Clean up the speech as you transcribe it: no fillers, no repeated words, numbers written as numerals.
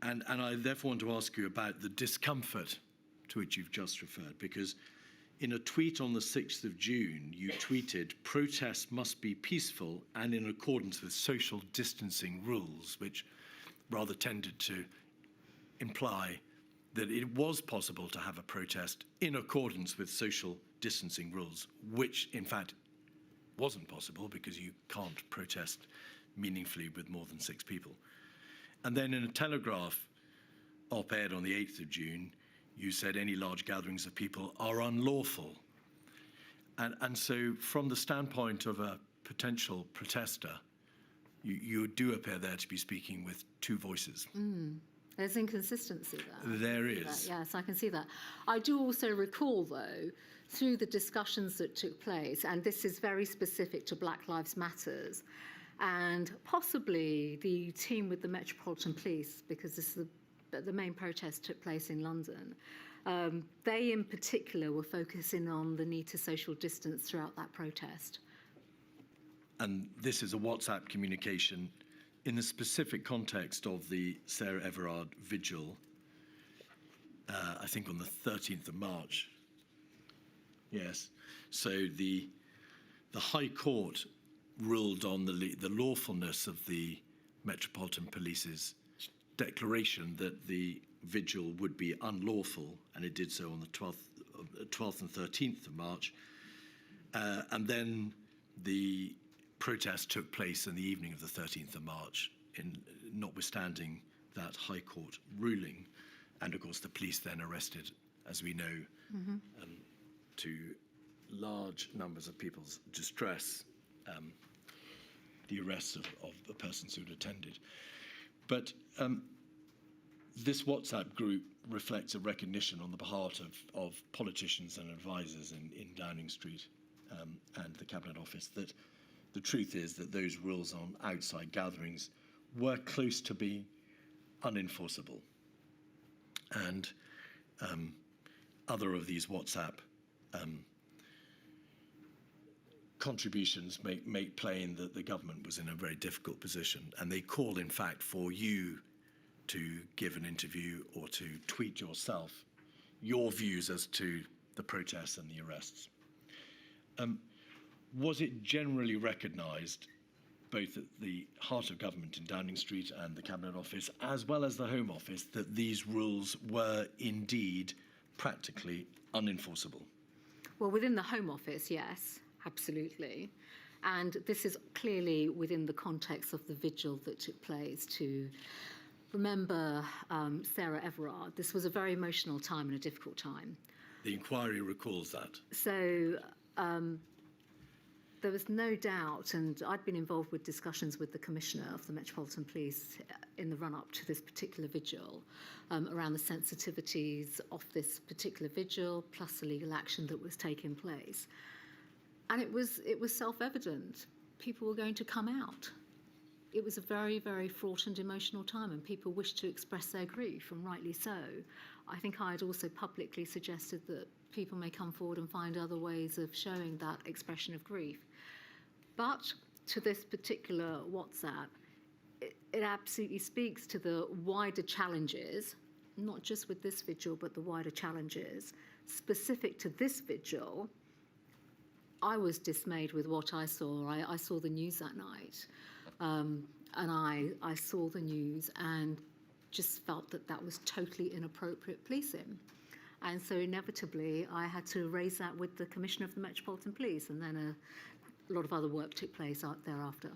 And I therefore want to ask you about the discomfort to which you've just referred, because in a tweet on the 6th of June, you tweeted, "Protests must be peaceful and in accordance with social distancing rules," which rather tended to imply that it was possible to have a protest in accordance with social distancing rules, which in fact wasn't possible because you can't protest meaningfully with more than 6 people. And then in a Telegraph op-ed on the 8th of June, you said any large gatherings of people are unlawful. And so from the standpoint of a potential protester, you do appear there to be speaking with 2 voices. There's inconsistency there. There is. Yes, I can see that. I do also recall, though, through the discussions that took place, and this is very specific to Black Lives Matters, and possibly the team with the Metropolitan Police, because this is the main protest took place in London. They in particular were focusing on the need to social distance throughout that protest. And this is a WhatsApp communication in the specific context of the Sarah Everard vigil, I think on the 13th of March. Yes. So the High Court ruled on the lawfulness of the Metropolitan Police's declaration that the vigil would be unlawful, and it did so on the 12th and 13th of March. And then the protest took place in the evening of the 13th of March, notwithstanding that High Court ruling. And of course, the police then arrested, as we know, to large numbers of people's distress, the arrests of the persons who'd attended. But this WhatsApp group reflects a recognition on the part of politicians and advisors in Downing Street and the Cabinet Office that the truth is that those rules on outside gatherings were close to being unenforceable. And other of these WhatsApp contributions make plain that the government was in a very difficult position, and they call, in fact, for you to give an interview or to tweet yourself your views as to the protests and the arrests. Was it generally recognised, both at the heart of government in Downing Street and the Cabinet Office, as well as the Home Office, that these rules were indeed practically unenforceable? Well, within the Home Office, yes, absolutely. And this is clearly within the context of the vigil that took place to remember Sarah Everard. This was a very emotional time and a difficult time. The inquiry recalls that. So there was no doubt, and I'd been involved with discussions with the Commissioner of the Metropolitan Police in the run-up to this particular vigil around the sensitivities of this particular vigil, plus the legal action that was taking place. And it was self-evident. People were going to come out. It was a very, very fraught and emotional time, and people wished to express their grief, and rightly so. I think I had also publicly suggested that people may come forward and find other ways of showing that expression of grief. But to this particular WhatsApp, it absolutely speaks to the wider challenges, not just with this vigil, but the wider challenges. Specific to this vigil, I was dismayed with what I saw. I saw the news that night, and I saw the news and just felt that that was totally inappropriate policing. And so inevitably, I had to raise that with the Commissioner of the Metropolitan Police, and then a lot of other work took place thereafter.